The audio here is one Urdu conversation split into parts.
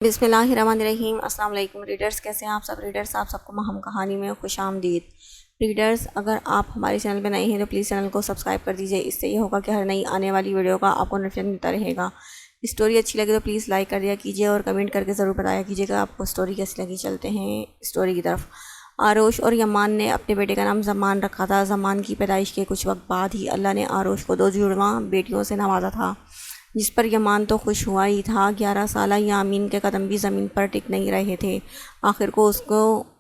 بسم اللہ الرحمن الرحیم۔ السلام علیکم ریڈرز، کیسے ہیں آپ سب ریڈرز؟ آپ سب کو مہم کہانی میں خوش آمدید۔ ریڈرز، اگر آپ ہمارے چینل پہ نئے ہیں تو پلیز چینل کو سبسکرائب کر دیجئے، اس سے یہ ہوگا کہ ہر نئی آنے والی ویڈیو کا آپ کو نوٹیفیکیشن ملتا رہے گا۔ اسٹوری اچھی لگے تو پلیز لائک کر دیا کیجئے اور کمنٹ کر کے ضرور بتایا کیجئے کہ آپ کو اسٹوری کیسی لگی۔ چلتے ہیں اسٹوری کی طرف۔ آروش اور یمان نے اپنے بیٹے کا نام زمان رکھا تھا۔ زمان کی پیدائش کے کچھ وقت بعد ہی اللہ نے آروش کو 2 جڑواں بیٹیوں سے نوازا تھا، جس پر یمان تو خوش ہوا ہی تھا۔ 11 سالہ یامین کے قدم بھی زمین پر ٹک نہیں رہے تھے۔ آخر کو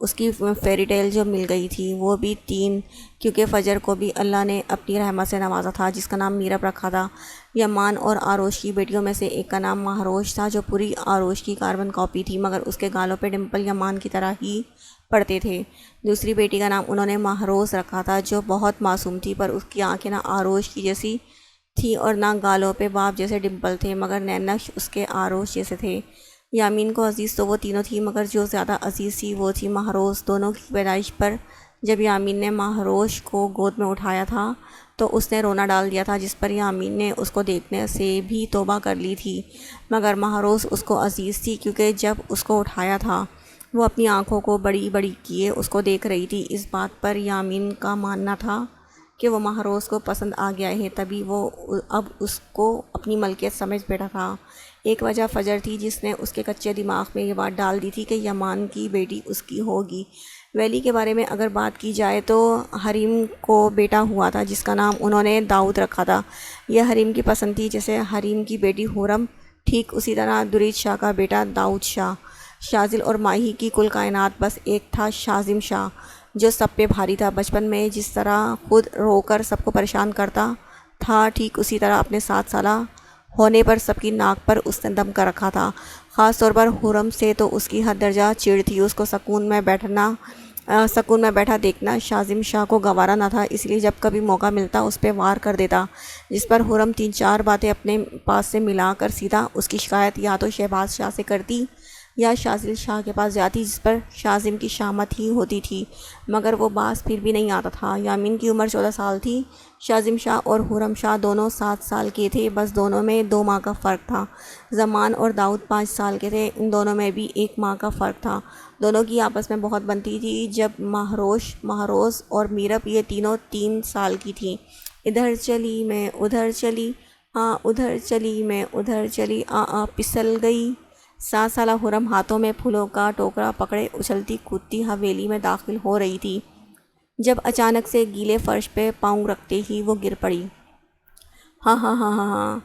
اس کی فیری ٹیل جو مل گئی تھی، وہ بھی 3، کیونکہ فجر کو بھی اللہ نے اپنی رحمت سے نوازا تھا، جس کا نام میرب رکھا تھا۔ یمان اور آروش کی بیٹیوں میں سے ایک کا نام مہروش تھا، جو پوری آروش کی کاربن کاپی تھی، مگر اس کے گالوں پہ ڈمپل یمان کی طرح ہی پڑتے تھے۔ دوسری بیٹی کا نام انہوں نے مہروز رکھا تھا، جو بہت معصوم تھی، پر اس کی آنکھیں نہ آروش کی جیسی تھی اور نہ گالوں پہ باپ جیسے ڈمپل تھے، مگر نینش اس کے آروش جیسے تھے۔ یامین کو عزیز تو وہ تینوں تھی، مگر جو زیادہ عزیز تھی وہ تھی مہروز۔ دونوں کی پیدائش پر جب یامین نے مہروش کو گود میں اٹھایا تھا تو اس نے رونا ڈال دیا تھا، جس پر یامین نے اس کو دیکھنے سے بھی توبہ کر لی تھی، مگر مہروز اس کو عزیز تھی، کیونکہ جب اس کو اٹھایا تھا وہ اپنی آنکھوں کو بڑی بڑی کیے اس کو دیکھ رہی تھی۔ اس بات پر یامین کا ماننا تھا کہ وہ مہروز کو پسند آ گیا ہے، تبھی وہ اب اس کو اپنی ملکیت سمجھ بیٹھا تھا۔ ایک وجہ فجر تھی، جس نے اس کے کچے دماغ میں یہ بات ڈال دی تھی کہ یمان کی بیٹی اس کی ہوگی۔ ویلی کے بارے میں اگر بات کی جائے تو حریم کو بیٹا ہوا تھا، جس کا نام انہوں نے داؤد رکھا تھا۔ یہ حریم کی پسند تھی، جیسے حریم کی بیٹی حورم، ٹھیک اسی طرح درید شاہ کا بیٹا داؤد شاہ۔ شازل اور ماہی کی کل کائنات بس ایک تھا، شازم شاہ، جو سب پہ بھاری تھا۔ بچپن میں جس طرح خود رو کر سب کو پریشان کرتا تھا، ٹھیک اسی طرح اپنے 7 سالہ ہونے پر سب کی ناک پر اس نے دم کر رکھا تھا۔ خاص طور پر حرم سے تو اس کی حد درجہ چڑ تھی۔ اس کو سکون میں بیٹھا دیکھنا شازم شاہ کو گوارا نہ تھا، اس لیے جب کبھی موقع ملتا اس پہ وار کر دیتا، جس پر حرم 3-4 باتیں اپنے پاس سے ملا کر سیدھا اس کی شکایت یا تو شہباز شاہ سے کرتی یا شازل شاہ کے پاس جاتی، جس پر شازم کی شامت ہی ہوتی تھی، مگر وہ باز پھر بھی نہیں آتا تھا۔ یامین کی عمر 14 سال تھی۔ شازم شاہ اور حرم شاہ دونوں 7 سال کے تھے، بس دونوں میں 2 ماہ کا فرق تھا۔ زمان اور داؤد 5 سال کے تھے، ان دونوں میں بھی 1 ماہ کا فرق تھا۔ دونوں کی آپس میں بہت بنتی تھی۔ جب مہروز اور میرب یہ تینوں 3 سال کی تھیں، ادھر چلی میں ادھر چلی ادھر چلی میں ادھر چلی پسل گئی۔ 7 سالہ حرم ہاتھوں میں پھولوں کا ٹوکرا پکڑے اچھلتی کودتی حویلی میں داخل ہو رہی تھی، جب اچانک سے گیلے فرش پہ پاؤں رکھتے ہی وہ گر پڑی۔ ہاں ہاں ہاں ہاں ہاں۔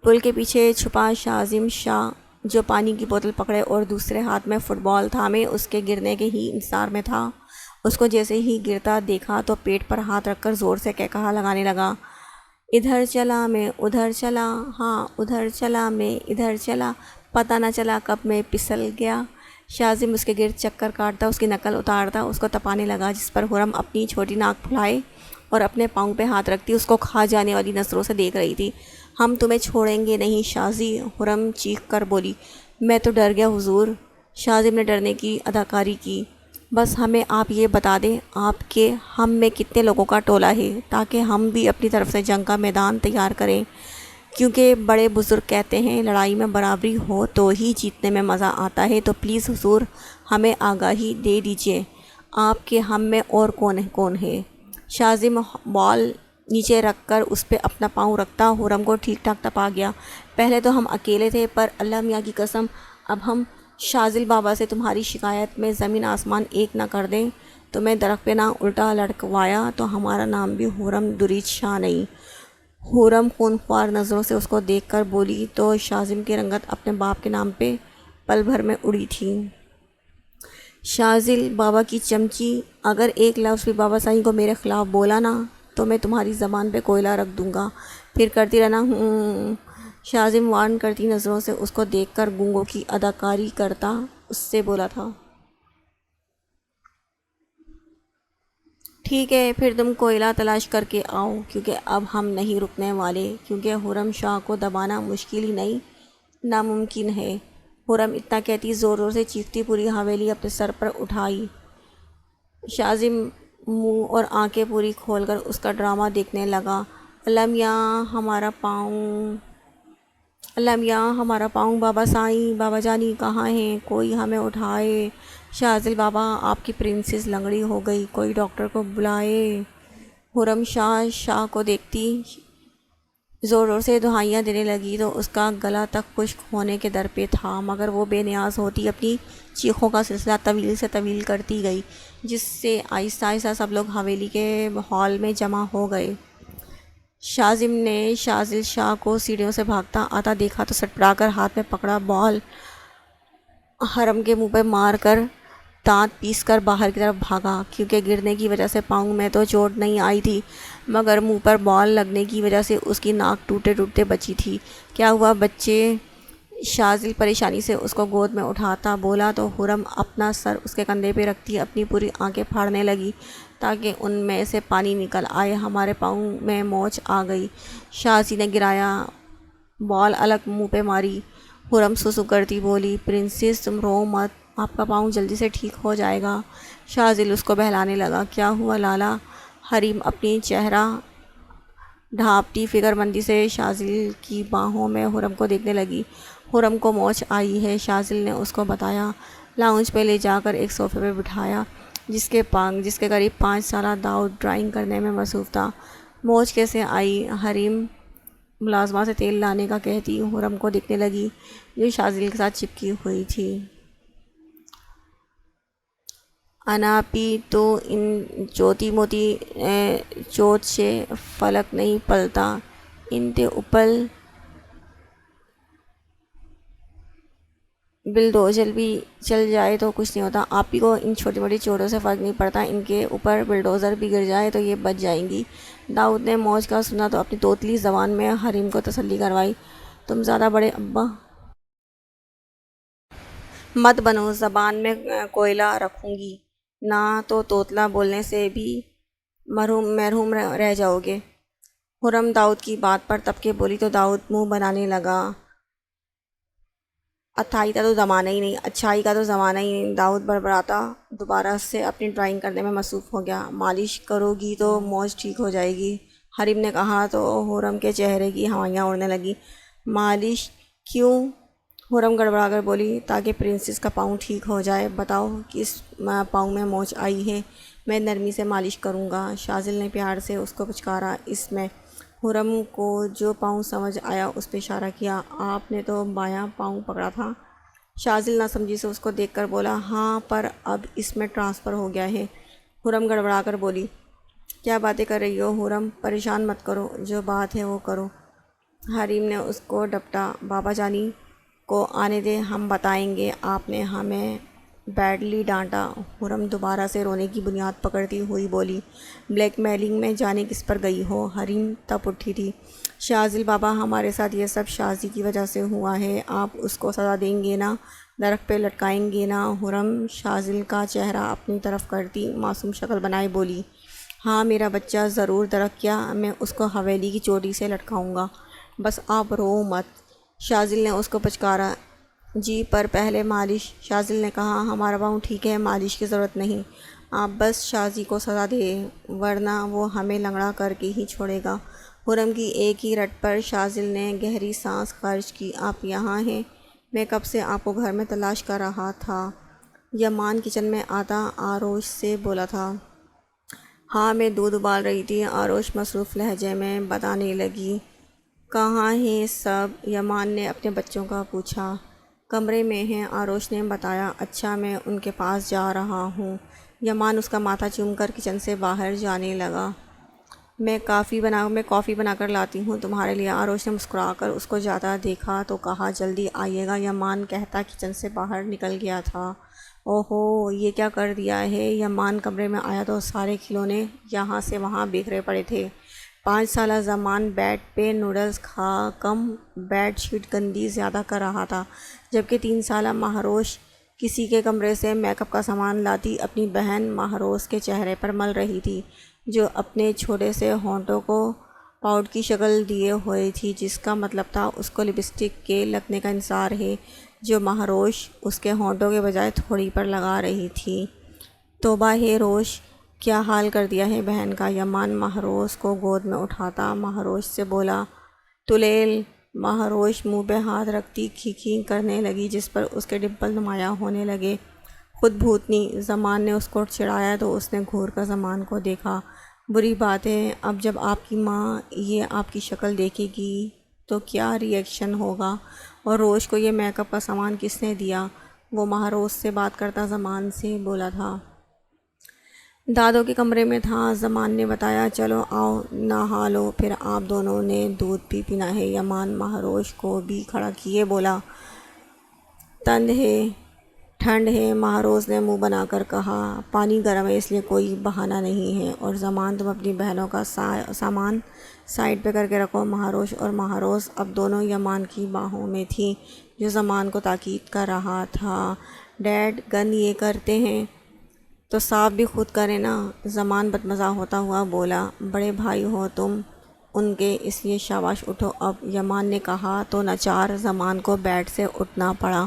پل کے پیچھے چھپا شازم شاہ، جو پانی کی بوتل پکڑے اور دوسرے ہاتھ میں فٹ بال تھامے اس کے گرنے کے ہی انتظار میں تھا، اس کو جیسے ہی گرتا دیکھا تو پیٹ پر ہاتھ رکھ کر زور سے کہکہا لگانے لگا، ادھر چلا میں ادھر چلا، ہاں ادھر چلا میں ادھر چلا، پتہ نہ چلا کب میں پسل گیا۔ شازم اس کے گرد چکر کاٹتا، اس کی نقل اتارتا، اس کو تپانے لگا، جس پر حرم اپنی چھوٹی ناک پھلائے اور اپنے پاؤں پہ ہاتھ رکھتی اس کو کھا جانے والی نظروں سے دیکھ رہی تھی۔ ہم تمہیں چھوڑیں گے نہیں شازی، حرم چیخ کر بولی۔ میں تو ڈر گیا حضور، شازم نے ڈرنے کی اداکاری کی۔ بس ہمیں آپ یہ بتا دیں آپ کے ہم میں کتنے لوگوں کا ٹولہ ہے، تاکہ ہم بھی اپنی طرف سے جنگ کا میدان تیار کریں، کیونکہ بڑے بزرگ کہتے ہیں لڑائی میں برابری ہو تو ہی جیتنے میں مزہ آتا ہے، تو پلیز حضور ہمیں آگاہی دے دیجئے آپ کے ہم میں اور کون ہے۔ شازم بال نیچے رکھ کر اس پہ اپنا پاؤں رکھتا حرم کو ٹھیک ٹھاک تپا گیا۔ پہلے تو ہم اکیلے تھے، پر اللہ میاں کی قسم اب ہم شازل بابا سے تمہاری شکایت میں زمین آسمان ایک نہ کر دیں، تمہیں درخت پہ نہ الٹا لٹکوایا تو ہمارا نام بھی حرم درید شاہ نہیں۔ حرم خونخوار نظروں سے اس کو دیکھ کر بولی تو شازم کی رنگت اپنے باپ کے نام پہ پل بھر میں اڑی تھی۔ شازل بابا کی چمچی، اگر ایک لفظ بھی بابا سائیں کو میرے خلاف بولا نا تو میں تمہاری زبان پہ کوئلہ رکھ دوں گا، پھر کرتی رہنا شازم وارن کرتی نظروں سے اس کو دیکھ کر گونگوں کی اداکاری کرتا اس سے بولا تھا، ٹھیک ہے پھر تم کوئلہ تلاش کر کے آؤ، کیونکہ اب ہم نہیں رکنے والے، کیونکہ حرم شاہ کو دبانا مشکل ہی نہیں ناممکن ہے۔ حرم اتنا کہتی زور زور سے چیختی پوری حویلی اپنے سر پر اٹھائی۔ شازم منہ اور آنکھیں پوری کھول کر اس کا ڈرامہ دیکھنے لگا۔ اللہ میاں ہمارا پاؤں اللہ میاں ہمارا پاؤں، بابا سائیں، بابا جانی کہاں ہیں، کوئی ہمیں اٹھائے، شاذل بابا آپ کی پرنسس لنگڑی ہو گئی، کوئی ڈاکٹر کو بلائے۔ حرم شاہ کو دیکھتی زور زور سے دہائیاں دینے لگی تو اس کا گلا تک خشک ہونے کے در پہ تھا، مگر وہ بے نیاز ہوتی اپنی چیخوں کا سلسلہ طویل سے طویل کرتی گئی، جس سے آہستہ آہستہ سب لوگ حویلی کے ہال میں جمع ہو گئے۔ شازم نے شاذل شاہ کو سیڑھیوں سے بھاگتا آتا دیکھا تو سٹپڑا کر ہاتھ میں پکڑا بال حرم کے منہ پہ مار کر دانت پیس کر باہر کی طرف بھاگا، کیونکہ گرنے کی وجہ سے پاؤں میں تو چوٹ نہیں آئی تھی، مگر منہ پر بال لگنے کی وجہ سے اس کی ناک ٹوٹے ٹوٹتے بچی تھی۔ کیا ہوا بچے؟ شاذل پریشانی سے اس کو گود میں اٹھاتا بولا تو حرم اپنا سر اس کے کندھے پہ رکھتی اپنی پوری آنکھیں پھاڑنے لگی تاکہ ان میں سے پانی نکل آئے۔ ہمارے پاؤں میں موچ آ گئی، شازی نے گرایا، بال الگ منہ پہ ماری۔ حرم سسو کرتی بولی، پرنسس تم رو مت، آپ کا پاؤں جلدی سے ٹھیک ہو جائے گا۔ شاذل اس کو بہلانے لگا، کیا ہوا لالا؟ حریم اپنی چہرہ ڈھانپتی فکر مندی سے شاذل کی باہوں میں حرم کو دیکھنے لگی۔ حرم کو موچ آئی ہے، شاذل نے اس کو بتایا۔ لاؤنج پہ لے جا کر ایک صوفے پہ بٹھایا جس کے قریب 5 سالہ داؤد ڈرائنگ کرنے میں مصروف تھا۔ موچ کیسے آئی؟ حریم ملازمہ سے تیل لانے کا کہتی حرم کو دیکھنے لگی جو شاذل کے ساتھ چپکی ہوئی تھی۔ اناپی تو ان چوتی موتی چوت سے فلک نہیں پلتا، ان تے اوپل بلڈوزر بھی چل جائے تو کچھ نہیں ہوتا۔ آپ ہی کو ان چھوٹی موٹی چوٹوں سے فرق نہیں پڑتا، ان کے اوپر بلڈوزر بھی گر جائے تو یہ بچ جائیں گی۔ داؤد نے موج کا سنا تو اپنی توتلی زبان میں حریم کو تسلی کروائی، تم زیادہ بڑے ابا مت بنو، زبان میں کوئلہ رکھوں گی، نہ تو توتلا بولنے سے بھی محروم رہ جاؤ گے۔ حرم داؤد کی بات پر تب کے بولی تو داؤد منہ بنانے لگا، اتھائی کا تو زمانہ ہی نہیں، اچھائی کا تو زمانہ ہی نہیں۔ داؤد بڑبڑاتا دوبارہ سے اپنی ڈرائنگ کرنے میں مصروف ہو گیا، مالش کرو گی تو موچ ٹھیک ہو جائے گی، حریم نے کہا تو حرم کے چہرے کی ہوائیاں اڑنے لگی۔ مالش کیوں؟ حرم گڑبڑا کر بولی، تاکہ پرنسس کا پاؤں ٹھیک ہو جائے۔ بتاؤ کس پاؤں میں موچ آئی ہے، میں نرمی سے مالش کروں گا۔ شاذل نے پیار سے اس کو پچکارا، اس میں۔ حرم کو جو پاؤں سمجھ آیا اس پہ اشارہ کیا، آپ نے تو بایاں پاؤں پکڑا تھا۔ شاذل ناسمجھی سے اس کو دیکھ کر بولا، ہاں پر اب اس میں ٹرانسفر ہو گیا ہے۔ حرم گڑبڑا کر بولی، کیا باتیں کر رہی ہو حرم، پریشان مت کرو، جو بات ہے وہ کرو۔ حریم نے اس کو ڈپٹا، بابا جانی کو آنے دے، ہم بتائیں گے، آپ نے ہمیں بیڈلی ڈانٹا۔ حرم دوبارہ سے رونے کی بنیاد پکڑتی ہوئی بولی، بلیک میلنگ میں جانے کس پر گئی ہو؟ حریم تپ اٹھی تھی، شاذل بابا ہمارے ساتھ یہ سب شازی کی وجہ سے ہوا ہے، آپ اس کو سزا دیں گے نا، درخت پہ لٹکائیں گے نا؟ حرم شاذل کا چہرہ اپنی طرف کرتی معصوم شکل بنائے بولی، ہاں میرا بچہ ضرور درخت، کیا میں اس کو حویلی کی چوٹی سے لٹکاؤں گا، بس آپ رو مت۔ شاذل نے اس کو پچکارا، جی پر پہلے مالش۔ شاذل نے کہا، ہمارا پاؤں ٹھیک ہے، مالش کی ضرورت نہیں، آپ بس شازی کو سزا دیں ورنہ وہ ہمیں لنگڑا کر کے ہی چھوڑے گا۔ حرم کی ایک ہی رٹ پر شاذل نے گہری سانس خارج کی، آپ یہاں ہیں؟ میں کب سے آپ کو گھر میں تلاش کر رہا تھا۔ یمان کچن میں آتا آروش سے بولا تھا۔ ہاں میں دودھ ابال رہی تھی، آروش مصروف لہجے میں بتانے لگی۔ کہاں ہیں سب؟ یمان نے اپنے بچوں کا پوچھا۔ کمرے میں ہیں، آروش نے بتایا۔ اچھا میں ان کے پاس جا رہا ہوں۔ یمان اس کا ماتھا چوم کر کچن سے باہر جانے لگا۔ میں کافی بنا کر لاتی ہوں تمہارے لیے۔ آروش نے مسکرا کر اس کو جاتا دیکھا تو کہا، جلدی آئیے گا، یمان کہتا کچن سے باہر نکل گیا تھا۔ اوہو یہ کیا کر دیا ہے؟ یمان کمرے میں آیا تو سارے کھلونے یہاں سے وہاں بکھرے پڑے تھے۔ 5 سالہ زمان بیڈ پہ نوڈلز کھا کم بیڈ شیٹ گندی زیادہ کر رہا تھا، جبکہ 3 سالہ مہروش کسی کے کمرے سے میک اپ کا سامان لاتی اپنی بہن مہروز کے چہرے پر مل رہی تھی، جو اپنے چھوٹے سے ہونٹوں کو پاؤڈر کی شکل دیے ہوئے تھی، جس کا مطلب تھا اس کو لپسٹک کے لگنے کا انتظار ہے، جو مہروش اس کے ہونٹوں کے بجائے تھوڑی پر لگا رہی تھی۔ توبہ ہے روش، کیا حال کر دیا ہے بہن کا؟ یمان مہروز کو گود میں اٹھاتا مہروز سے بولا، تلیل مہروش منہ پہ ہاتھ رکھتی کھیکھی کرنے لگی، جس پر اس کے ڈمپل نمایاں ہونے لگے۔ خود بھوتنی زمان نے اس کو چڑھایا تو اس نے گھور کر زمان کو دیکھا۔ بری بات ہے، اب جب آپ کی ماں یہ آپ کی شکل دیکھے گی تو کیا ری ایکشن ہوگا؟ اور روز کو یہ میک اپ کا سامان کس نے دیا؟ وہ مہروش سے بات کرتا زمان سے بولا تھا۔ دادوں کے کمرے میں تھا۔ زمان نے بتایا، چلو آؤ نہا لو، پھر آپ دونوں نے دودھ بھی پینا ہے۔ یمان مہروش کو بھی کھڑا کیے بولا، ٹھنڈ ہے۔ مہروش نے منہ بنا کر کہا، پانی گرم ہے، اس لیے کوئی بہانہ نہیں ہے۔ اور زمان، تم اپنی بہنوں کا سامان سائڈ پہ کر کے رکھو۔ مہروش اب دونوں یمان کی باہوں میں تھی، جو زمان کو تاکید کر رہا تھا، ڈیڈ گن یہ کرتے ہیں تو صاف بھی خود کریں نا۔ زمان بدمزہ ہوتا ہوا بولا، بڑے بھائی ہو تم ان کے، اس لیے شاباش اٹھو اب۔ یمان نے کہا تو ناچار زمان کو بیڈ سے اٹھنا پڑا۔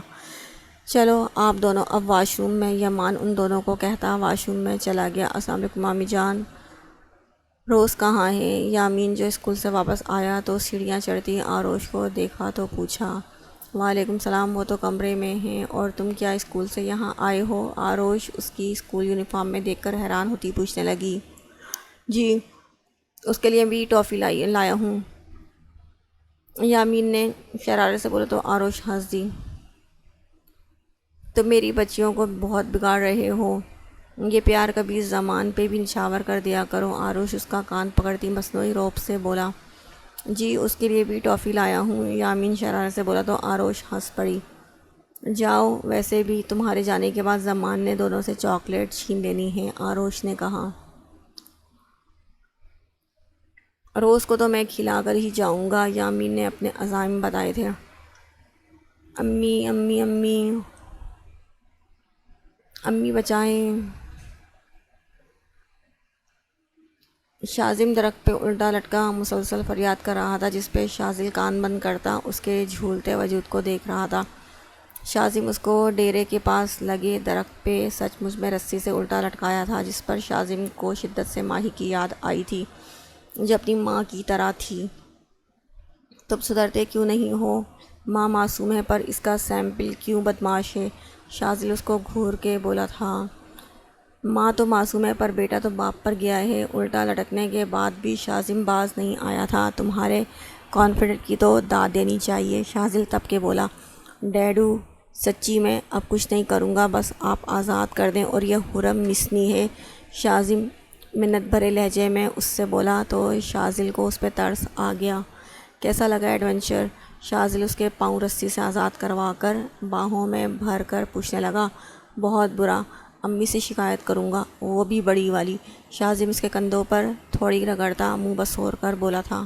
چلو آپ دونوں اب واش روم میں۔ یمان ان دونوں کو کہتا واش روم میں چلا گیا۔ السلام علیکم مامی جان، روز کہاں ہے؟ یامین جو اسکول سے واپس آیا تو سیڑھیاں چڑھتی آروش کو دیکھا تو پوچھا۔ وعلیکم السلام، وہ تو کمرے میں ہیں۔ اور تم کیا اسکول سے یہاں آئے ہو؟ آروش اس کی اسکول یونیفارم میں دیکھ کر حیران ہوتی پوچھنے لگی۔ جی، اس کے لیے بھی ٹافی لایا ہوں، یامین نے شرارت سے بولا تو آروش ہنس دی۔ تم میری بچیوں کو بہت بگاڑ رہے ہو، یہ پیار کبھی زمان پہ بھی نچھاور کر دیا کرو۔ آروش اس کا کان پکڑتی مصنوعی روپ سے بولا، جی اس کے لیے بھی ٹافی لایا ہوں، یامین شرارت سے بولا تو آروش ہنس پڑی۔ جاؤ، ویسے بھی تمہارے جانے کے بعد زمان نے دونوں سے چاکلیٹ چھین لینی ہے، آروش نے کہا۔ روز کو تو میں کھلا کر ہی جاؤں گا، یامین نے اپنے عزائم بتائے تھے۔ امی امی امی امی بچائیں۔ شاذم درخت پہ الٹا لٹکا مسلسل فریاد کر رہا تھا، جس پہ شاذل کان بند کرتا اس کے جھولتے وجود کو دیکھ رہا تھا۔ شاذم اس کو ڈیرے کے پاس لگے درخت پہ سچ مچ میں رسی سے الٹا لٹکایا تھا، جس پر شاذم کو شدت سے ماہی کی یاد آئی تھی، جو اپنی ماں کی طرح تھی۔ تم سدھرتے کیوں نہیں ہو؟ ماں معصوم ہے پر اس کا سیمپل کیوں بدمعاش ہے؟ شاذل اس کو گھور کے بولا تھا۔ ماں تو معصوم ہے پر بیٹا تو باپ پر گیا ہے۔ الٹا لٹکنے کے بعد بھی شاذم باز نہیں آیا تھا۔ تمہارے کانفیڈنٹ کی تو داد دینی چاہیے، شاذل تپ کے بولا۔ ڈیڈو سچی میں اب کچھ نہیں کروں گا، بس آپ آزاد کر دیں، اور یہ حرم مسنی ہے، شاذم منت بھرے لہجے میں اس سے بولا تو شاذل کو اس پہ ترس آ گیا۔ کیسا لگا ایڈونچر؟ شاذل اس کے پاؤں رسی سے آزاد کروا کر باہوں میں بھر کر پوچھنے لگا۔ بہت برا، امی سے شکایت کروں گا، وہ بھی بڑی والی۔ شاذم اس کے کندھوں پر تھوڑی رگڑتا منہ بسور کر بولا تھا۔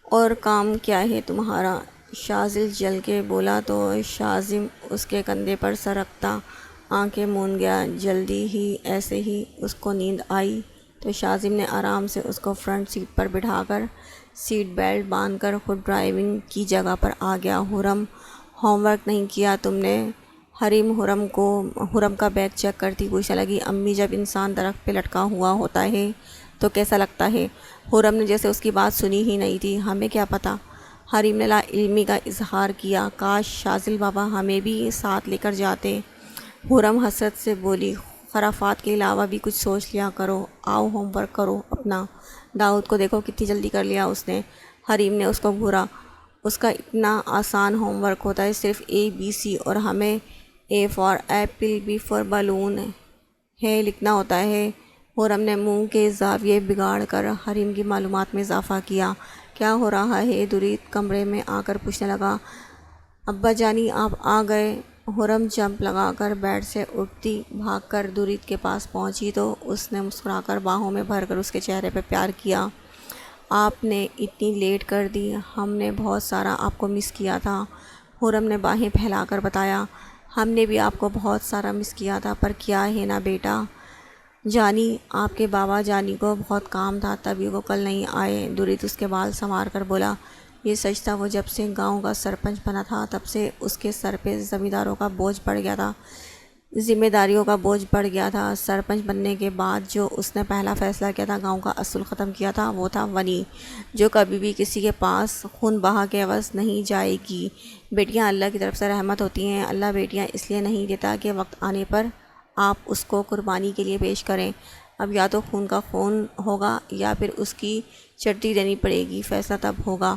اور کام کیا ہے تمہارا؟ شاذل جل کے بولا تو شاذم اس کے کندھے پر سر رکھتا آنکھیں مون گیا۔ جلدی ہی ایسے ہی اس کو نیند آئی تو شاذم نے آرام سے اس کو فرنٹ سیٹ پر بٹھا کر سیٹ بیلٹ باندھ کر خود ڈرائیونگ کی جگہ پر آ گیا۔ حرم، ہوم ورک نہیں کیا تم نے؟ حرم کا بیگ چیک کرتی پوچھنے لگی۔ امی، جب انسان درخت پہ لٹکا ہوا ہوتا ہے تو کیسا لگتا ہے؟ حرم نے جیسے اس کی بات سنی ہی نہیں تھی۔ ہمیں کیا پتہ؟ حریم نے لا علمی کا اظہار کیا۔ کاش شاذل بابا ہمیں بھی ساتھ لے کر جاتے۔ حرم حسرت سے بولی، خرافات کے علاوہ بھی کچھ سوچ لیا کرو۔ آؤ ہوم ورک کرو اپنا، داؤد کو دیکھو کتنی جلدی کر لیا اس نے۔ حریم نے اس کو گھورا، اس کا اتنا آسان ہوم ورک ہوتا ہے، صرف ABC اور ہمیں A for apple, B for balloon ہے لکھنا ہوتا ہے۔ حرم نے منہ کے زاویے بگاڑ کر حریم کی معلومات میں اضافہ کیا۔ کیا ہو رہا ہے؟ درید کمرے میں آ کر پوچھنے لگا۔ ابا جانی آپ آ گئے؟ حرم جمپ لگا کر بیڈ سے اٹھتی بھاگ کر درید کے پاس پہنچی تو اس نے مسکرا کر باہوں میں بھر کر اس کے چہرے پہ پیار کیا۔ آپ نے اتنی لیٹ کر دی، ہم نے بہت سارا آپ کو مس کیا تھا، حرم نے باہیں پھیلا کر بتایا۔ ہم نے بھی آپ کو بہت سارا مس کیا تھا، پر کیا ہے نا بیٹا جانی، آپ کے بابا جانی کو بہت کام تھا تبھی وہ کل نہیں آئے۔ درید اس کے بال سنوار کر بولا۔ یہ سچ تھا، وہ جب سے گاؤں کا سرپنچ بنا تھا تب سے اس کے سر پہ زمینداروں کا بوجھ پڑ گیا تھا، ذمہ داریوں کا بوجھ بڑھ گیا تھا۔ سرپنچ بننے کے بعد جو اس نے پہلا فیصلہ کیا تھا، گاؤں کا اصول ختم کیا تھا، وہ تھا ونی، جو کبھی بھی کسی کے پاس خون بہا کے عوض نہیں جائے گی۔ بیٹیاں اللہ کی طرف سے رحمت ہوتی ہیں۔ اللہ بیٹیاں اس لیے نہیں دیتا کہ وقت آنے پر آپ اس کو قربانی کے لیے پیش کریں۔ اب یا تو خون کا خون ہوگا یا پھر اس کی چٹی دینی پڑے گی۔ فیصلہ تب ہوگا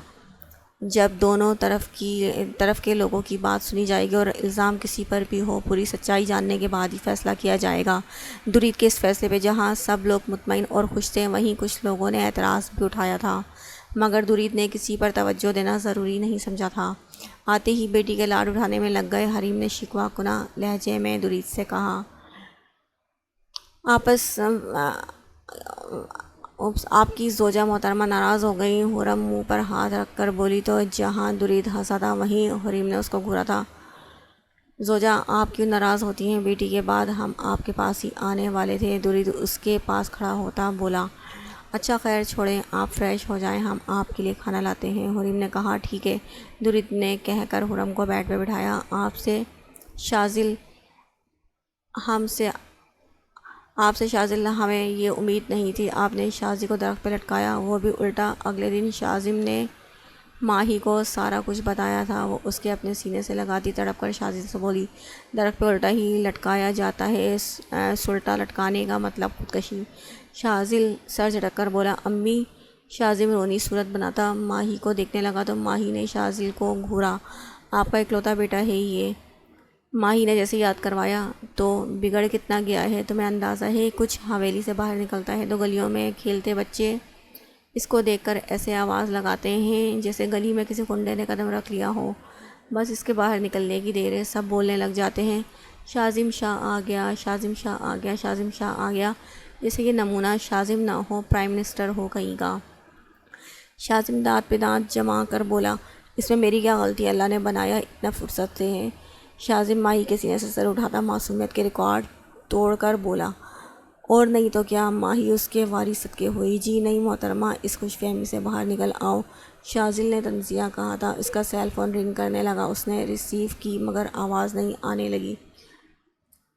جب دونوں طرف کے لوگوں کی بات سنی جائے گی اور الزام کسی پر بھی ہو، پوری سچائی جاننے کے بعد ہی فیصلہ کیا جائے گا۔ درید کے اس فیصلے پہ جہاں سب لوگ مطمئن اور خوش تھے، وہیں کچھ لوگوں نے اعتراض بھی اٹھایا تھا، مگر درید نے کسی پر توجہ دینا ضروری نہیں سمجھا تھا۔ آتے ہی بیٹی کے لاڈ اٹھانے میں لگ گئے۔ حریم نے شکوہ کناں لہجے میں درید سے کہا، آپ کی زوجہ محترمہ ناراض ہو گئی۔ حرم منہ پر ہاتھ رکھ کر بولی تو جہاں درید ہنسا تھا وہیں حریم نے اس کو گھورا تھا۔ زوجہ آپ کیوں ناراض ہوتی ہیں؟ بیٹی کے بعد ہم آپ کے پاس ہی آنے والے تھے۔ درید اس کے پاس کھڑا ہوتا بولا، اچھا خیر چھوڑیں، آپ فریش ہو جائیں، ہم آپ کے لیے کھانا لاتے ہیں۔ حریم نے کہا ٹھیک ہے۔ درید نے کہہ کر حرم کو بیڈ پہ بٹھایا۔ آپ سے شاذل ہمیں یہ امید نہیں تھی۔ آپ نے شازی کو درخت پہ لٹکایا، وہ بھی الٹا۔ اگلے دن شازم نے ماہی کو سارا کچھ بتایا تھا۔ وہ اس کے اپنے سینے سے لگاتی تڑپ کر شازی سے بولی، درخت پہ الٹا ہی لٹکایا جاتا ہے، سلٹا لٹکانے کا مطلب خودکشی۔ شازل سر جھٹک کر بولا، امی۔ شازم رونی صورت بناتا ماہی کو دیکھنے لگا تو ماہی نے شازل کو گھورا، آپ کا اکلوتا بیٹا ہے یہ؟ ماہی نے جیسے یاد کروایا، تو بگڑ کتنا گیا ہے تمہیں اندازہ ہے؟ کچھ حویلی سے باہر نکلتا ہے تو گلیوں میں کھیلتے بچے اس کو دیکھ کر ایسے آواز لگاتے ہیں جیسے گلی میں کسی کنڈے نے قدم رکھ لیا ہو، بس اس کے باہر نکلنے کی دیر ہے، سب بولنے لگ جاتے ہیں، شازم شاہ آ گیا، شازم شاہ آ گیا، شازم شاہ آ گیا، جیسے یہ نمونہ شازم نہ ہو، پرائم منسٹر ہو کہیں کا۔ شازم دانت پہ دانت جما کر بولا، اس میں میری کیا غلطی؟ اللہ نے بنایا اتنا فرصت سے ہے۔ شازم ماہی کے سینے سے سر اٹھاتا معصومیت کے ریکارڈ توڑ کر بولا، اور نہیں تو کیا، ماہی اس کے وارث صدقے ہوئی۔ جی نہیں محترمہ، اس خوش فہمی سے باہر نکل آؤ۔ شازل نے تنزیہ کہا تھا۔ اس کا سیل فون رنگ کرنے لگا، اس نے ریسیو کی مگر آواز نہیں آنے لگی۔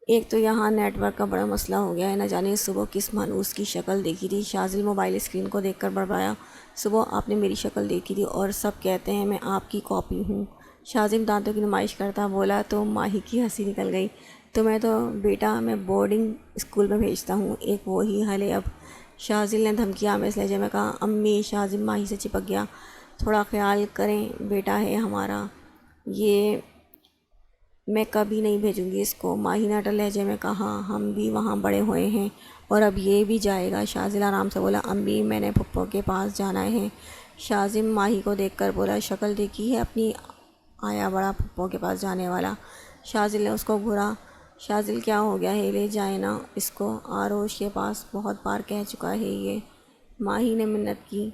ایک تو یہاں نیٹ ورک کا بڑا مسئلہ ہو گیا ہے، نہ جانے صبح کس مانوس کی شکل دیکھی تھی۔ شازل موبائل اسکرین کو دیکھ کر بڑبڑایا، صبح آپ نے میری شکل دیکھی تھی اور سب کہتے ہیں میں آپ کی کاپی ہوں۔ شازم دانتوں کی نمائش کرتا بولا تو ماہی کی ہنسی نکل گئی، تمہیں تو بیٹا میں بورڈنگ اسکول میں بھیجتا ہوں، ایک وہی حال ہے اب۔ شازل نے دھمکیاں میں اس لہجے میں کہا، امی۔ شازم ماہی سے چپک گیا، تھوڑا خیال کریں، بیٹا ہے ہمارا، یہ میں کبھی نہیں بھیجوں گی اس کو۔ ماہی نے اٹل لہجے میں کہا، ہم بھی وہاں بڑے ہوئے ہیں اور اب یہ بھی جائے گا۔ شازل آرام سے بولا، امی میں نے پھپھو کے پاس جانا ہے۔ شازم ماہی کو دیکھ کر بولا، شکل دیکھی ہے اپنی، آیا بڑا پھپھو کے پاس جانے والا۔ شازل نے اس کو گھورا، شازل کیا ہو گیا ہے، لے جائیں نا اس کو، آروش کے پاس بہت بار کہہ چکا ہے یہ۔ ماہی نے منت کی،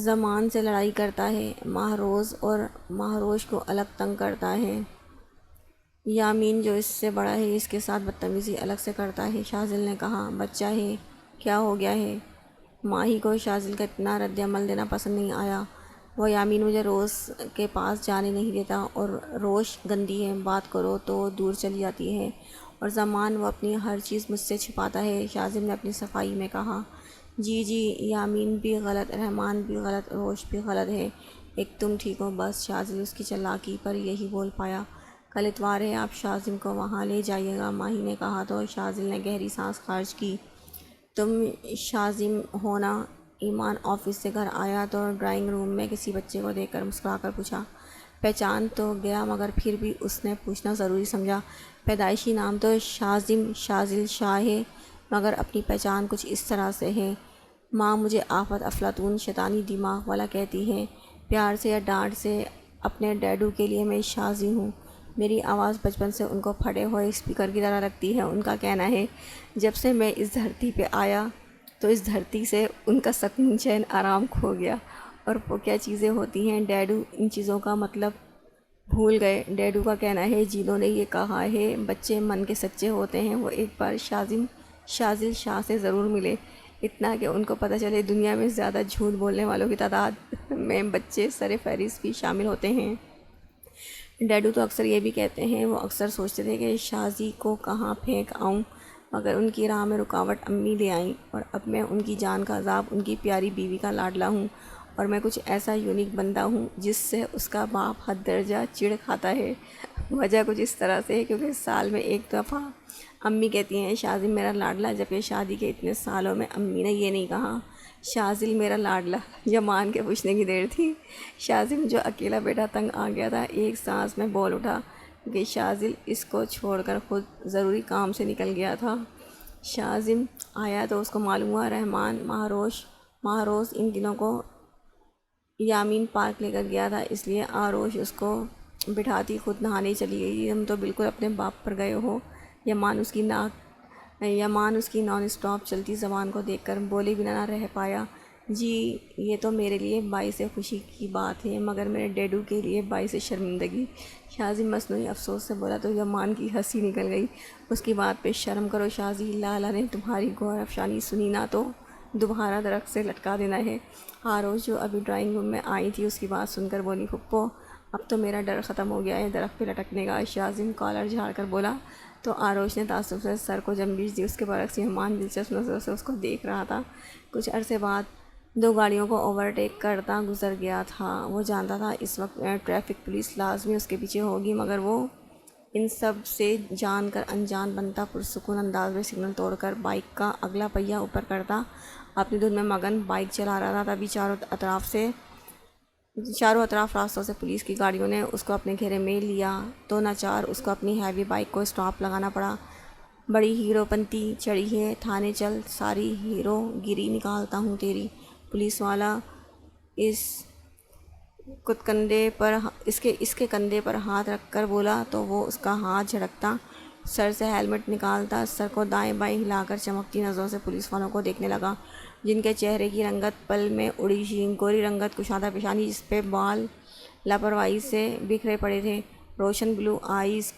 زمان سے لڑائی کرتا ہے، مہروز اور مہروش کو الگ تنگ کرتا ہے، یامین جو اس سے بڑا ہے اس کے ساتھ بدتمیزی الگ سے کرتا ہے۔ شازل نے کہا، بچہ ہے، کیا ہو گیا ہے؟ ماہی کو شازل کا اتنا رد عمل دینا پسند نہیں آیا۔ وہ یامین مجھے روز کے پاس جانے نہیں دیتا، اور روش گندی ہے، بات کرو تو دور چلی جاتی ہے، اور زمان وہ اپنی ہر چیز مجھ سے چھپاتا ہے۔ شازم نے اپنی صفائی میں کہا، جی جی، یامین بھی غلط، رحمان بھی غلط، روش بھی غلط ہے، ایک تم ٹھیک ہو بس۔ شازل اس کی چالاکی پر یہی بول پایا، کل اتوار ہے، آپ شازم کو وہاں لے جائیے گا، ماہی نے کہا تو شازل نے گہری سانس خارج کی۔ تم شازم ہونا؟ ایمان آفس سے گھر آیا تو ڈرائنگ روم میں کسی بچے کو دیکھ کر مسکرا کر پوچھا، پہچان تو گیا مگر پھر بھی اس نے پوچھنا ضروری سمجھا، پیدائشی نام تو شازم شازل شاہ ہے مگر اپنی پہچان کچھ اس طرح سے ہے، ماں مجھے آفت افلاطون شیطانی دماغ والا کہتی ہے، پیار سے یا ڈانٹ سے اپنے ڈیڈو کے لیے میں شازی ہوں۔ میری آواز بچپن سے ان کو پھٹے ہوئے اسپیکر کی طرح لگتی ہے۔ ان کا کہنا ہے جب سے میں اس دھرتی پہ آیا تو اس دھرتی سے ان کا سکون چین آرام کھو گیا، اور وہ کیا چیزیں ہوتی ہیں ڈیڈو، ان چیزوں کا مطلب بھول گئے۔ ڈیڈو کا کہنا ہے جنہوں نے یہ کہا ہے بچے من کے سچے ہوتے ہیں، وہ ایک بار شازل شاہ سے ضرور ملے، اتنا کہ ان کو پتہ چلے دنیا میں زیادہ جھوٹ بولنے والوں کی تعداد میں بچے سر فہرست بھی شامل ہوتے ہیں۔ ڈیڈو تو اکثر یہ بھی کہتے ہیں، وہ اکثر سوچتے تھے کہ شازی کو کہاں پھینک آؤں، مگر ان کی راہ میں رکاوٹ امی لے آئیں، اور اب میں ان کی جان کا عذاب، ان کی پیاری بیوی کا لاڈلا ہوں، اور میں کچھ ایسا یونیک بندہ ہوں جس سے اس کا باپ حد درجہ چڑ کھاتا ہے۔ وجہ کچھ اس طرح سے ہے کیونکہ سال میں ایک دفعہ امی کہتی ہیں شازم میرا لاڈلا، جبکہ شادی کے اتنے سالوں میں امی نے یہ نہیں کہا شازل میرا لاڈلا۔ یہ مان کے پوچھنے کی دیر تھی۔ شازم جو اکیلا بیٹا تنگ آ گیا تھا، ایک سانس میں بول اٹھا کہ شازل اس کو چھوڑ کر خود ضروری کام سے نکل گیا تھا۔ شازم آیا تو اس کو معلوم ہوا رحمان ماہروز ان دنوں کو یامین پارک لے کر گیا تھا، اس لیے آروش اس کو بٹھاتی خود نہانے چلی گئی۔ تم تو بالکل اپنے باپ پر گئے ہو۔ یمان اس کی نان اسٹاپ چلتی زبان کو دیکھ کر بولے بنا نہ رہ پایا۔ جی یہ تو میرے لیے باعث خوشی کی بات ہے، مگر میرے ڈیڈو کے لیے باعث شرمندگی۔ شازم مصنوعی افسوس سے بولا تو یمان کی ہنسی نکل گئی۔ اس کی بات پہ شرم کرو شازی، لالا نے تمہاری گوہر افشانی سنی نہ تو دوبارہ درخت سے لٹکا دینا ہے۔ آروش جو ابھی ڈرائنگ روم میں آئی تھی اس کی بات سن کر بولی پھپھو اب تو میرا ڈر ختم ہو گیا ہے درخت پہ لٹکنے کا۔ شازم کالر جھاڑ کر بولا تو آروش نے تعصب سے سر کو جنبش دی۔ اس کے برعکس مہمان دلچسپ نظروں سے اس کو دیکھ رہا تھا۔ کچھ عرصے بعد دو گاڑیوں کو اوورٹیک کرتا گزر گیا تھا۔ وہ جانتا تھا اس وقت ٹریفک پولیس لازمی اس کے پیچھے ہوگی، مگر وہ ان سب سے جان کر انجان بنتا، پرسکون انداز میں سگنل توڑ کر بائک کا اگلا پہیہ اوپر کرتا، اپنی دھن میں مگن بائک چلا رہا تھا۔ تبھی چاروں اطراف راستوں سے پولیس کی گاڑیوں نے اس کو اپنے گھیرے میں لیا تو ناچار اس کو اپنی ہیوی بائک کو اسٹاپ لگانا پڑا۔ بڑی ہیرو پنتی چڑھی ہے، تھانے چل، ساری ہیرو گیری نکالتا ہوں تیری۔ پولیس والا اس کے کندھے پر ہاتھ رکھ کر بولا تو وہ اس کا ہاتھ جھڑکتا، سر سے ہیلمٹ نکالتا، سر کو دائیں بائیں ہلا کر چمکتی نظروں سے پولیس والوں کو دیکھنے لگا، جن کے چہرے کی رنگت پل میں اڑی گوری رنگت، کشادہ پیشانی جس پہ بال لاپرواہی سے بکھرے پڑے تھے، روشن بلو آئیز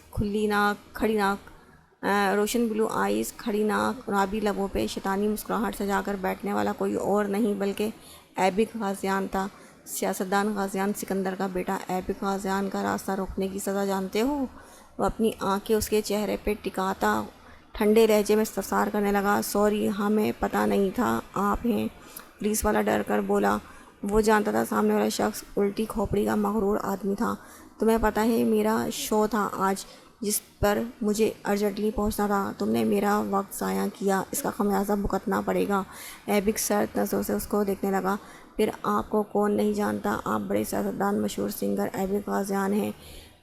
کھڑی ناک، رابی لبوں پہ شیطانی مسکراہٹ سجا کر بیٹھنے والا کوئی اور نہیں بلکہ ایبک غازیان تھا، سیاستدان غازیان سکندر کا بیٹا۔ ایبک غازیان کا راستہ روکنے کی سزا جانتے ہو؟ وہ اپنی آنکھیں اس کے چہرے پہ ٹکاتا ٹھنڈے لہجے میں استفسار کرنے لگا۔ سوری، ہمیں پتہ نہیں تھا آپ ہیں۔ پولیس والا ڈر کر بولا۔ وہ جانتا تھا سامنے والا شخص الٹی کھوپڑی کا مغرور آدمی تھا۔ تمہیں پتہ ہے میرا شو تھا آج جس پر مجھے ارجنٹلی پہنچنا تھا، تم نے میرا وقت ضائع کیا، اس کا خمیازہ بھگتنا پڑے گا۔ ایبک سرد نظروں سے اس کو دیکھنے لگا۔ پھر آپ کو کون نہیں جانتا، آپ بڑے سیاستدان، مشہور سنگر ایبک غازیان ہیں۔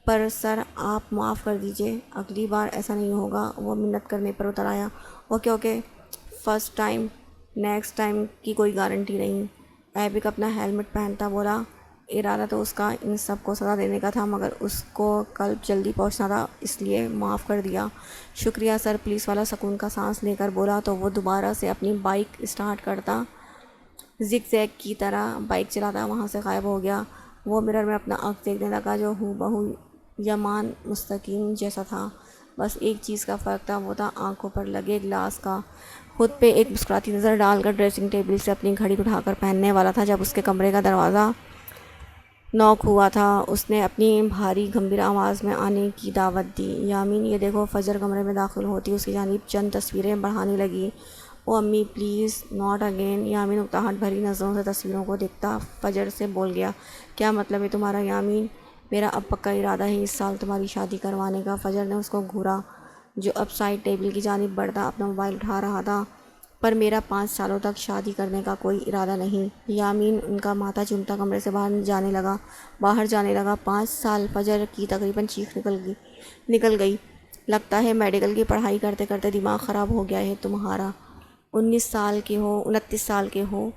پر سر آپ معاف کر دیجئے، اگلی بار ایسا نہیں ہوگا۔ وہ منت کرنے پر اتر آیا۔ Okay, first time next time کی کوئی گارنٹی نہیں۔ ایبک اپنا ہیلمٹ پہنتا بولا۔ ارادہ تو اس کا ان سب کو سزا دینے کا تھا، مگر اس کو کل جلدی پہنچنا تھا، اس لیے معاف کر دیا۔ شکریہ سر، پولیس والا سکون کا سانس لے کر بولا تو وہ دوبارہ سے اپنی بائک اسٹارٹ کرتا، زگ زیگ کی طرح بائک چلاتا وہاں سے غائب ہو گیا۔ وہ مرر میں اپنا عکس دیکھنے لگا جو ہو بہو یمان مستقیم جیسا تھا، بس ایک چیز کا فرق تھا، وہ تھا آنکھوں پر لگے گلاس کا۔ خود پہ ایک مسکراتی نظر ڈال کر ڈریسنگ ٹیبل سے اپنی گھڑی اٹھا کر پہننے والا تھا جب اس کے کمرے کا دروازہ نوک ہوا تھا۔ اس نے اپنی بھاری گمبھیر آواز میں آنے کی دعوت دی۔ یامین یہ دیکھو۔ فجر کمرے میں داخل ہوتی اس کی جانب چند تصویریں بڑھانے لگی۔ او امی پلیز ناٹ اگین۔ یامین اکتاہٹ بھری نظروں سے تصویروں کو دیکھتا فجر سے بول گیا، کیا مطلب ہے تمہارا یامین؟ میرا اب پکا ارادہ ہے اس سال تمہاری شادی کروانے کا۔ فجر نے اس کو گھورا جو اب سائڈ ٹیبل کی جانب بڑھتا اپنا موبائل اٹھا رہا تھا۔ پر میرا 5 سالوں تک شادی کرنے کا کوئی ارادہ نہیں۔ یامین ان کا ماتھا چومتا کمرے سے باہر جانے لگا۔ 5 سال؟ فجر کی تقریباً چیخ نکل گئی۔ لگتا ہے میڈیکل کی پڑھائی کرتے کرتے دماغ خراب ہو گیا ہے تمہارا۔ 29 سال کے ہو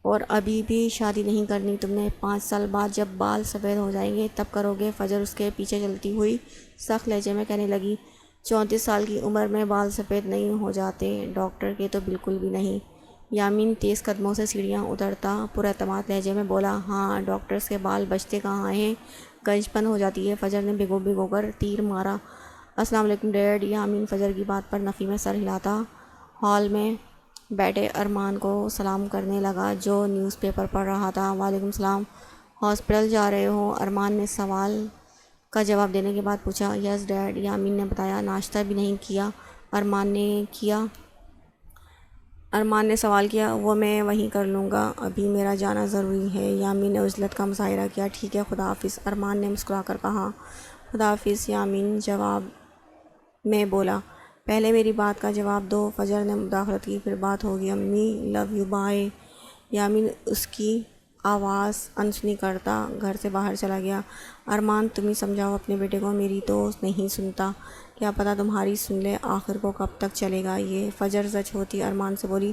اور ابھی بھی شادی نہیں کرنی تم نے؟ 5 سال بعد جب بال سفید ہو جائیں گے تب کرو گے؟ فجر اس کے پیچھے چلتی ہوئی سخت لہجے میں کہنے لگی۔ 34 سال کی عمر میں بال سفید نہیں ہو جاتے، ڈاکٹر کے تو بالکل بھی نہیں۔ یامین تیز قدموں سے سیڑھیاں اترتا پر اعتماد لہجے میں بولا، ہاں ڈاکٹرز کے بال بچتے کہاں ہیں، گنج پن ہو جاتی ہے۔ فجر نے بھگو کر تیر مارا۔ السلام علیکم ڈیڈ۔ یامین فجر کی بات پر نفی میں سر ہلاتا ہال میں بیٹھے ارمان کو سلام کرنے لگا جو نیوز پیپر پڑھ رہا تھا۔ وعلیکم السلام۔ ہاسپٹل جا رہے ہو؟ ارمان نے سوال کا جواب دینے کے بعد پوچھا، یس ڈیڈ۔ یامین نے بتایا، ناشتہ بھی نہیں کیا؟ ارمان نے سوال کیا۔ وہ میں وہیں کر لوں گا، ابھی میرا جانا ضروری ہے۔ یامین نے عزلت کا مظاہرہ کیا۔ ٹھیک ہے، خدا حافظ، ارمان نے مسکرا کر کہا۔ خدا حافظ، یامین جواب میں بولا۔ پہلے میری بات کا جواب دو، فجر نے مداخلت کی۔ پھر بات ہوگی امی، لو یو، بائے۔ یامین اس کی آواز انسنی کرتا گھر سے باہر چلا گیا۔ ارمان تم ہی سمجھاؤ اپنے بیٹے کو، میری تو نہیں سنتا، کیا پتہ تمہاری سن لے، آخر کو کب تک چلے گا یہ؟ فجر زچ ہوتی ارمان سے بولی،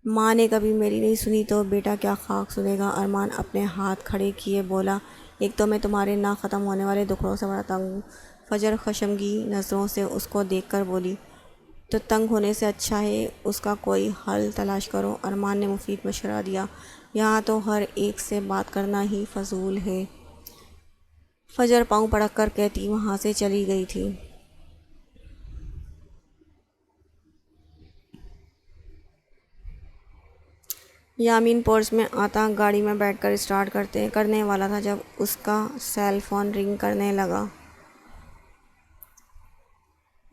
ماں نے کبھی میری نہیں سنی تو بیٹا کیا خاک سنے گا؟ ارمان اپنے ہاتھ کھڑے کیے بولا، ایک تو میں تمہارے نہ ختم ہونے والے دکھڑوں سے بڑا تنگ ہوں۔ فجر خشمگین نظروں سے اس کو دیکھ کر بولی، تو تنگ ہونے سے اچھا ہے اس کا کوئی حل تلاش کرو۔ ارمان نے مفید مشورہ دیا، یہاں تو ہر ایک سے بات کرنا ہی فضول ہے۔ فجر پاؤں پڑک کر کہتی وہاں سے چلی گئی تھی۔ یامین پورچ میں آتا گاڑی میں بیٹھ کر اسٹارٹ کرنے والا تھا جب اس کا سیل فون رنگ کرنے لگا۔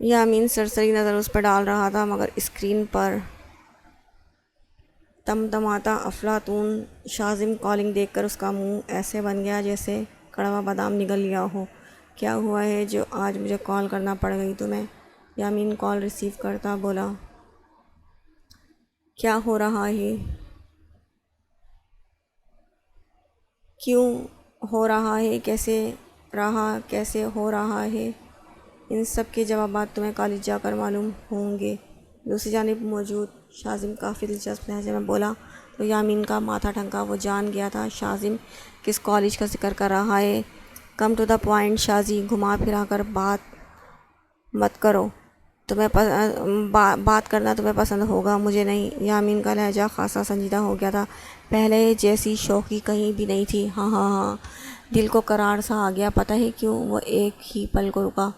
یامین سرسری نظر اس پر ڈال رہا تھا، مگر اسکرین پر تمتماتا افلاطون شاذم کالنگ دیکھ کر اس کا منہ ایسے بن گیا جیسے کڑوا بادام نگل لیا ہو۔ کیا ہوا ہے جو آج مجھے کال کرنا پڑ گئی تمہیں؟ یامین کال ریسیو کرتا بولا، کیا ہو رہا ہے؟ کیوں ہو رہا ہے؟ کیسے ہو رہا ہے؟ ان سب کے جوابات تمہیں کالج جا کر معلوم ہوں گے۔ دوسری جانب موجود شاذم کافی دلچسپ لہجے میں بولا تو یامین کا ماتھا ٹھنکا۔ وہ جان گیا تھا شاذم کس کالج کا ذکر کر رہا ہے۔ Come to the point Shazi, گھما پھرا کر بات مت کرو، بات کرنا تمہیں پسند ہوگا، مجھے نہیں۔ یامین کا لہجہ خاصا سنجیدہ ہو گیا تھا، پہلے جیسی شوخی کہیں بھی نہیں تھی۔ ہاں ہاں ہاں، دل کو قرار سا آ گیا، پتہ ہے کیوں؟ وہ ایک ہی پل کو رکا۔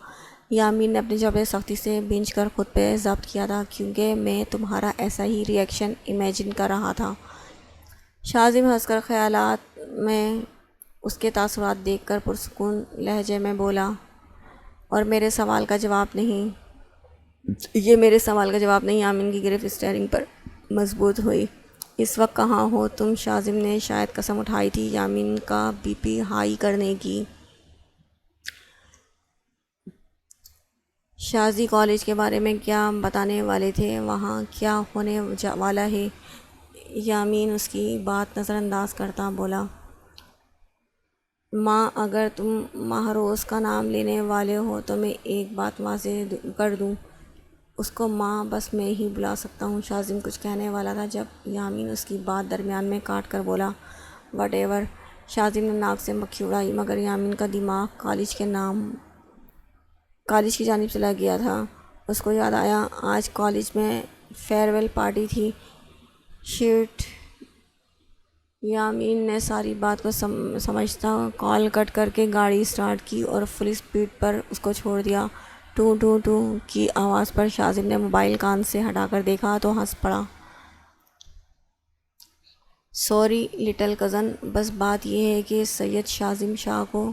یامین نے اپنے جبڑے سختی سے بھینچ کر خود پہ ضبط کیا تھا، کیونکہ میں تمہارا ایسا ہی ری ایکشن امیجن کر رہا تھا۔ شاذم ہنس کر خیالات میں اس کے تاثرات دیکھ کر پرسکون لہجے میں بولا، اور میرے سوال کا جواب نہیں؟ یہ میرے سوال کا جواب نہیں۔ یامین کی گرفت اسٹیئرنگ پر مضبوط ہوئی۔ اس وقت کہاں ہو تم؟ شاذم نے شاید قسم اٹھائی تھی یامین کا بی پی ہائی کرنے کی۔ شازی کالج کے بارے میں کیا بتانے والے تھے؟ وہاں کیا ہونے والا ہے؟ یامین اس کی بات نظر انداز کرتا بولا، ماں اگر تم مہروز کا نام لینے والے ہو تو میں ایک بات واضح کر دوں، اس کو ماں بس میں ہی بلا سکتا ہوں۔ شاذم کچھ کہنے والا تھا جب یامین اس کی بات درمیان میں کاٹ کر بولا، وٹ ایور۔ شاذم نے ناک سے مکھی اڑائی، مگر یامین کا دماغ کالج کی جانب چلا گیا تھا۔ اس کو یاد آیا آج کالج میں فیئر ویل پارٹی تھی۔ شیٹ! یامین نے ساری بات کو سمجھتا کال کٹ کر کے گاڑی اسٹارٹ کی اور فل اسپیڈ پر اس کو چھوڑ دیا۔ ٹو ٹو ٹو کی آواز پر شاذم نے موبائل کان سے ہٹا کر دیکھا تو ہنس پڑا۔ سوری لٹل کزن، بس بات یہ ہے کہ سید شاذم شاہ کو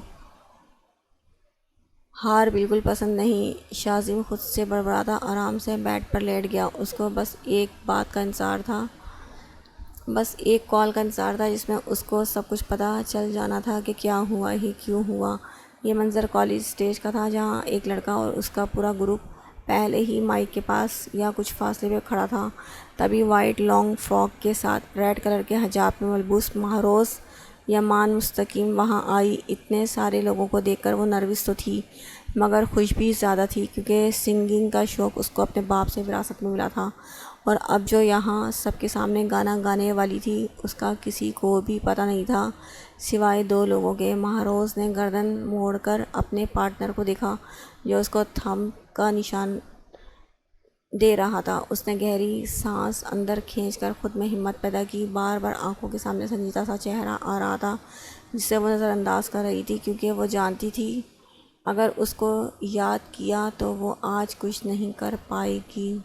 ہار بالکل پسند نہیں۔ شاذم خود سے بڑبڑاتا آرام سے بیڈ پر لیٹ گیا۔ اس کو بس ایک بات کا انتظار تھا، بس ایک کال کا انتظار تھا جس میں اس کو سب کچھ پتہ چل جانا تھا کہ کیا ہوا ہے، کیوں ہوا۔ یہ منظر کالج اسٹیج کا تھا، جہاں ایک لڑکا اور اس کا پورا گروپ پہلے ہی مائک کے پاس یا کچھ فاصلے پہ کھڑا تھا۔ تبھی وائٹ لانگ فراک کے ساتھ ریڈ کلر کے حجاب میں ملبوس مہروز یمان مستقیم وہاں آئی۔ اتنے سارے لوگوں کو دیکھ کر وہ نروس تو تھی، مگر خوش بھی زیادہ تھی، کیونکہ سنگنگ کا شوق اس کو اپنے باپ سے وراثت میں ملا تھا، اور اب جو یہاں سب کے سامنے گانا گانے والی تھی اس کا کسی کو بھی پتہ نہیں تھا سوائے دو لوگوں کے۔ مہروز نے گردن موڑ کر اپنے پارٹنر کو دیکھا جو اس کو تھمب کا نشان دے رہا تھا۔ اس نے گہری سانس اندر کھینچ کر خود میں ہمت پیدا کی۔ بار بار آنکھوں کے سامنے سنجیدہ سا چہرہ آ رہا تھا جسے وہ نظر انداز کر رہی تھی، کیونکہ وہ جانتی تھی اگر اس کو یاد کیا تو وہ آج کچھ نہیں کر پائے گی۔